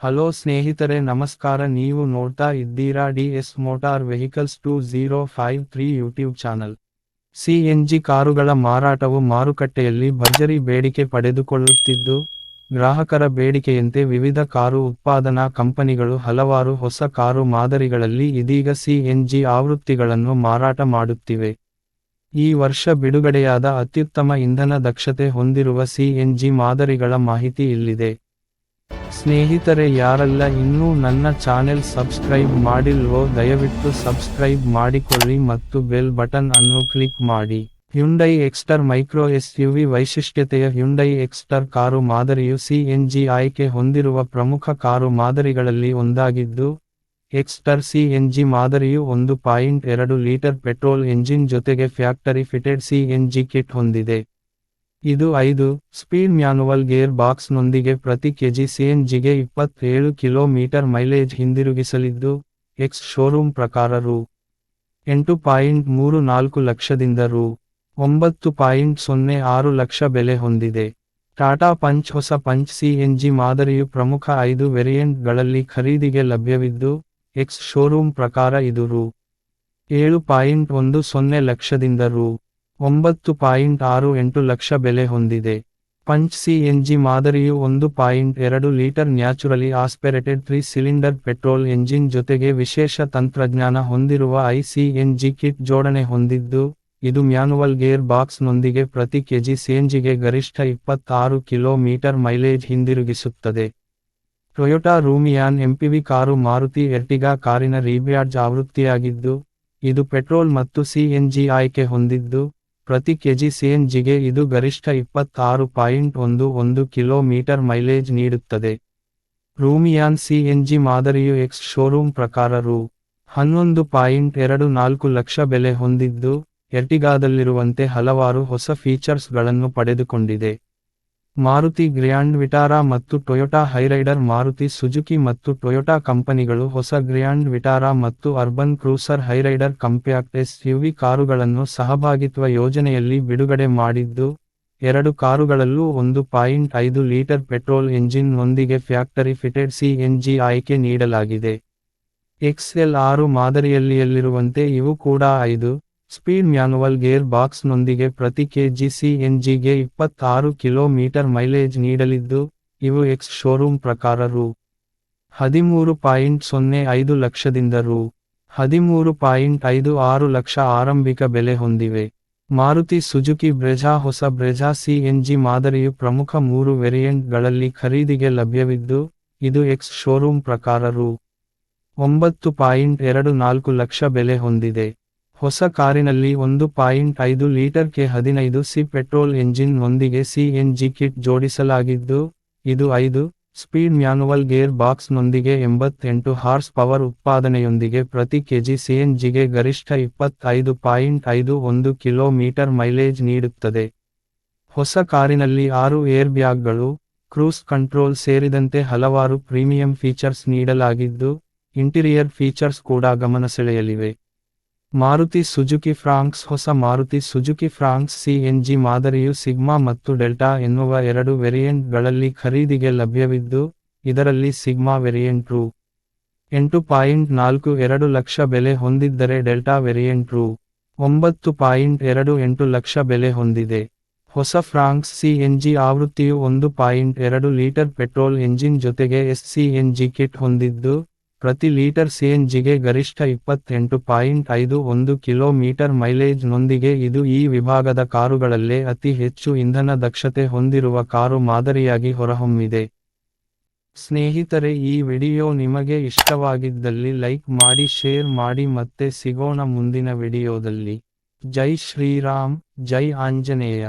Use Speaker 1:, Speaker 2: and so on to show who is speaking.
Speaker 1: Hello ಸ್ನೇಹಿತರೆ ನಮಸ್ಕಾರ, ನೀವು ನೋಡ್ತಾ ಇದ್ದೀರಾ ಡಿ.ಎಸ್ ಮೋಟಾರ್ ವೆಹಿಕಲ್ಸ್ 2053 ಯೂಟ್ಯೂಬ್ ಚಾನಲ್. ಸಿ.ಎನ್.ಜಿ ಕಾರುಗಳ ಮಾರಾಟವು ಮಾರುಕಟ್ಟೆಯಲ್ಲಿ ಭರ್ಜರಿ ಬೇಡಿಕೆ ಪಡೆದುಕೊಳ್ಳುತ್ತಿದ್ದು, ಗ್ರಾಹಕರ ಬೇಡಿಕೆಯಂತೆ ವಿವಿಧ ಕಾರು ಉತ್ಪಾದನಾ ಕಂಪನಿಗಳು ಹಲವಾರು ಹೊಸ ಕಾರು ಮಾದರಿಗಳಲ್ಲಿ ಇದೀಗ ಸಿ.ಎನ್.ಜಿ ಆವೃತ್ತಿಗಳನ್ನು ಮಾರಾಟ ಮಾಡುತ್ತಿವೆ. ಈ ವರ್ಷ ಬಿಡುಗಡೆಯಾದ ಅತ್ಯುತ್ತಮ ಇಂಧನ ದಕ್ಷತೆ ಹೊಂದಿರುವ ಸಿ.ಎನ್.ಜಿ ಮಾದರಿಗಳ ಮಾಹಿತಿ ಇಲ್ಲಿದೆ. ಸ್ನೇಹಿತರೆ, ಯಾರೆಲ್ಲ ಇನ್ನೂ ನನ್ನ ಚಾನೆಲ್ ಸಬ್ಸ್ಕ್ರೈಬ್ ಮಾಡಿಲ್ವೋ ದಯವಿಟ್ಟು ಸಬ್ಸ್ಕ್ರೈಬ್ ಮಾಡಿಕೊಳ್ಳಿ ಮತ್ತು ಬೆಲ್ ಬಟನ್ ಅನ್ನು ಕ್ಲಿಕ್ ಮಾಡಿ. ಹ್ಯುಂಡೈ ಎಕ್ಸ್ಟರ್ ಮೈಕ್ರೋ ಎಸ್.ಯು.ವಿ ವೈಶಿಷ್ಟ್ಯತೆಯ ಹ್ಯುಂಡೈ ಎಕ್ಸ್ಟರ್ ಕಾರು ಮಾದರಿಯು ಸಿ.ಎನ್.ಜಿ ಆಯ್ಕೆ ಹೊಂದಿರುವ ಪ್ರಮುಖ ಕಾರು ಮಾದರಿಗಳಲ್ಲಿ ಒಂದಾಗಿದ್ದು, ಎಕ್ಸ್ಟರ್ ಸಿ.ಎನ್.ಜಿ ಮಾದರಿಯು 1.2 ಲೀಟರ್ ಪೆಟ್ರೋಲ್ ಎಂಜಿನ್ ಜೊತೆಗೆ ಫ್ಯಾಕ್ಟರಿ ಫಿಟೆಡ್ ಸಿ.ಎನ್.ಜಿ ಕಿಟ್ ಹೊಂದಿದೆ. ಇದು 5 ಸ್ಪೀಡ್ ಮ್ಯಾನುವಲ್ ಗೇರ್ ಬಾಕ್ಸ್ನೊಂದಿಗೆ ಪ್ರತಿ ಕೆಜಿ ಸಿ.ಎನ್.ಜಿಗೆ 27 ಕಿಲೋಮೀಟರ್ ಮೈಲೇಜ್ ಹಿಂದಿರುಗಿಸಲಿದ್ದು, ಎಕ್ಸ್ ಶೋರೂಮ್ ಪ್ರಕಾರ ರೂ. 8.34 ಲಕ್ಷದಿಂದ ರೂ. 9.06 ಲಕ್ಷ ಬೆಲೆ ಹೊಂದಿದೆ. ಟಾಟಾ ಪಂಚ್ ಹೊಸ ಪಂಚ್ ಸಿ.ಎನ್.ಜಿ ಮಾದರಿಯು ಪ್ರಮುಖ 5 ವೇರಿಯಂಟ್ಗಳಲ್ಲಿ ಖರೀದಿಗೆ ಲಭ್ಯವಿದ್ದು, ಎಕ್ಸ್ ಶೋರೂಮ್ ಪ್ರಕಾರ ಇದು ರೂ. 7.10 ಲಕ್ಷದಿಂದ ರೂ. 9.68 ಲಕ್ಷ ಬೆಲೆ ಹೊಂದಿದೆ. ಪಂಚ್ ಸಿ.ಎನ್.ಜಿ ಮಾದರಿಯು 1.2 litre naturally aspirated 3 cylinder petrol engine ಜೊತೆಗೆ ವಿಶೇಷ ತಂತ್ರಜ್ಞಾನ ಹೊಂದಿರುವ ಸಿ.ಎನ್.ಜಿ ಕಿಟ್ ಜೋಡಣೆ ಹೊಂದಿದ್ದು, ಇದು ಮ್ಯಾನುವಲ್ ಗೇರ್ ಬಾಕ್ಸ್ನೊಂದಿಗೆ ಪ್ರತಿ ಕೆಜಿ ಸಿ.ಎನ್.ಜಿಗೆ ಗರಿಷ್ಠ 26 ಕಿಲೋಮೀಟರ್ ಮೈಲೇಜ್ ಹಿಂದಿರುಗಿಸುತ್ತದೆ. Toyota Rumion MPV car Maruti Ertiga ಕಾರಿನ ರೀಬ್ಯಾಡ್ಜ್ ಆವೃತ್ತಿಯಾಗಿದ್ದು, ಇದು ಪೆಟ್ರೋಲ್ ಮತ್ತು ಸಿ.ಎನ್.ಜಿ ಆಯ್ಕೆ ಹೊಂದಿದ್ದು, ಪ್ರತಿ ಕೆಜಿ ಸಿ.ಎನ್.ಜಿಗೆ ಇದು ಗರಿಷ್ಠ 26.11 ಕಿಲೋಮೀಟರ್ ಮೈಲೇಜ್ ನೀಡುತ್ತದೆ. ರೂಮಿಯಾನ್ ಸಿ.ಎನ್.ಜಿ ಮಾದರಿಯು ಎಕ್ಸ್ ಶೋರೂಮ್ ಪ್ರಕಾರ ರೂ. 11.24 ಲಕ್ಷ ಬೆಲೆ ಹೊಂದಿದ್ದು, ಎರ್ಟಿಗಾದಲ್ಲಿರುವಂತೆ ಹಲವಾರು ಹೊಸ ಫೀಚರ್ಸ್ಗಳನ್ನು ಪಡೆದುಕೊಂಡಿದೆ. ಮಾರುತಿ ಗ್ರ್ಯಾಂಡ್ ವಿಟಾರಾ ಮತ್ತು ಟೊಯೊಟಾ ಹೈರೈಡರ್ ಮಾರುತಿ ಸುಜುಕಿ ಮತ್ತು ಟೊಯೊಟಾ ಕಂಪನಿಗಳು ಹೊಸ ಗ್ರ್ಯಾಂಡ್ ವಿಟಾರಾ ಮತ್ತು ಅರ್ಬನ್ ಕ್ರೂಸರ್ ಹೈರೈಡರ್ ಕಂಪ್ಯಾಕ್ಟ್ ಎಸ್.ಯು.ವಿ ಕಾರುಗಳನ್ನು ಸಹಭಾಗಿತ್ವ ಯೋಜನೆಯಲ್ಲಿ ಬಿಡುಗಡೆ ಮಾಡಿದ್ದು, ಎರಡು ಕಾರುಗಳಲ್ಲೂ 1.5 ಲೀಟರ್ ಪೆಟ್ರೋಲ್ ಎಂಜಿನ್ ನೊಂದಿಗೆ ಫ್ಯಾಕ್ಟರಿ ಫಿಟೆಡ್ ಸಿ.ಎನ್.ಜಿ ಆಯ್ಕೆ ನೀಡಲಾಗಿದೆ. ಎಕ್ಸ್.ಎಲ್ 6 ಮಾದರಿಯಲ್ಲಿರುವಂತೆ ಇವು ಕೂಡ 5 ಸ್ಪೀಡ್ ಮ್ಯಾನುವಲ್ ಗೇರ್ ಬಾಕ್ಸ್ನೊಂದಿಗೆ ಪ್ರತಿ ಕೆಜಿ ಸಿ.ಎನ್.ಜಿಗೆ 26 ಕಿಲೋಮೀಟರ್ ಮೈಲೇಜ್ ನೀಡಲಿದ್ದು, ಇವು ಎಕ್ಸ್ ಶೋರೂಮ್ ಪ್ರಕಾರ ರೂ. 13.05 ಲಕ್ಷದಿಂದ ರೂ. 13.56 ಲಕ್ಷ ಆರಂಭಿಕ ಬೆಲೆ ಹೊಂದಿವೆ. ಮಾರುತಿ ಸುಜುಕಿ ಬ್ರೆಝಾ ಹೊಸ ಬ್ರೆಝಾ ಸಿ.ಎನ್.ಜಿ ಮಾದರಿಯು ಪ್ರಮುಖ 3 ವೇರಿಯಂಟ್ಗಳಲ್ಲಿ ಖರೀದಿಗೆ ಲಭ್ಯವಿದ್ದು, ಇದು ಎಕ್ಸ್ ಶೋರೂಮ್ ಪ್ರಕಾರ ರೂ. 9.24 ಲಕ್ಷ ಬೆಲೆ ಹೊಂದಿದೆ. ಹೊಸ ಕಾರಿನಲ್ಲಿ 1.5 litre K 15 C petrol engine ನೊಂದಿಗೆ ಸಿ.ಎನ್.ಜಿ ಕಿಟ್ ಜೋಡಿಸಲಾಗಿದ್ದು, ಇದು 5 ಸ್ಪೀಡ್ ಮ್ಯಾನುವಲ್ ಗೇರ್ ಬಾಕ್ಸ್ನೊಂದಿಗೆ 88 ಹಾರ್ಸ್ ಪವರ್ ಉತ್ಪಾದನೆಯೊಂದಿಗೆ ಪ್ರತಿ ಕೆಜಿ ಸಿ.ಎನ್.ಜಿಗೆ ಗರಿಷ್ಠ 25.51 ಕಿಲೋಮೀಟರ್ ಮೈಲೇಜ್ ನೀಡುತ್ತದೆ. ಹೊಸ ಕಾರಿನಲ್ಲಿ 6 ಏರ್ಬ್ಯಾಗ್ಗಳು, ಕ್ರೂಸ್ ಕಂಟ್ರೋಲ್ ಸೇರಿದಂತೆ ಹಲವಾರು ಪ್ರೀಮಿಯಂ ಫೀಚರ್ಸ್ ನೀಡಲಾಗಿದ್ದು, ಇಂಟೀರಿಯರ್ ಫೀಚರ್ಸ್ ಕೂಡ ಗಮನಸೆಳೆಯಲಿವೆ. ಮಾರುತಿ ಸುಜುಕಿ ಫ್ರಾಂಕ್ಸ್ ಹೊಸ ಮಾರುತಿ ಸುಜುಕಿ ಫ್ರಾಂಕ್ಸ್ ಸಿ.ಎನ್.ಜಿ ಮಾದರಿಯು ಸಿಗ್ಮಾ ಮತ್ತು ಡೆಲ್ಟಾ ಎನ್ನುವ 2 ವೇರಿಯಂಟ್ಗಳಲ್ಲಿ ಖರೀದಿಗೆ ಲಭ್ಯವಿದ್ದು, ಇದರಲ್ಲಿ ಸಿಗ್ಮಾ ವೇರಿಯಂಟ್ ರೂ. 8.42 ಲಕ್ಷ ಬೆಲೆ ಹೊಂದಿದ್ದರೆ ಡೆಲ್ಟಾ ವೇರಿಯಂಟ್ ರೂ. 9.28 ಲಕ್ಷ ಬೆಲೆ ಹೊಂದಿದೆ. ಹೊಸ ಫ್ರಾಂಕ್ಸ್ ಸಿ.ಎನ್.ಜಿ ಆವೃತ್ತಿಯು 1.2 ಲೀಟರ್ ಪೆಟ್ರೋಲ್ ಎಂಜಿನ್ ಜೊತೆಗೆ ಸಿ.ಎನ್.ಜಿ ಕಿಟ್ ಹೊಂದಿದ್ದು, ಪ್ರತಿ ಲೀಟರ್ ಸಿ.ಎನ್.ಜಿಗೆ ಗರಿಷ್ಠ 28.51 ಕಿಲೋಮೀಟರ್ ಮೈಲೇಜ್ ನೊಂದಿಗೆ ಇದು ಈ ವಿಭಾಗದ ಕಾರುಗಳಲ್ಲೇ ಅತಿ ಹೆಚ್ಚು ಇಂಧನ ದಕ್ಷತೆ ಹೊಂದಿರುವ ಕಾರು ಮಾದರಿಯಾಗಿ ಹೊರಹೊಮ್ಮಿದೆ. ಸ್ನೇಹಿತರೆ, ಈ ವಿಡಿಯೋ ನಿಮಗೆ ಇಷ್ಟವಾಗಿದ್ದಲ್ಲಿ ಲೈಕ್ ಮಾಡಿ, ಶೇರ್ ಮಾಡಿ, ಮತ್ತೆ ಸಿಗೋಣ ಮುಂದಿನ ವಿಡಿಯೋದಲ್ಲಿ. ಜೈ ಶ್ರೀರಾಮ್, ಜೈ ಆಂಜನೇಯ.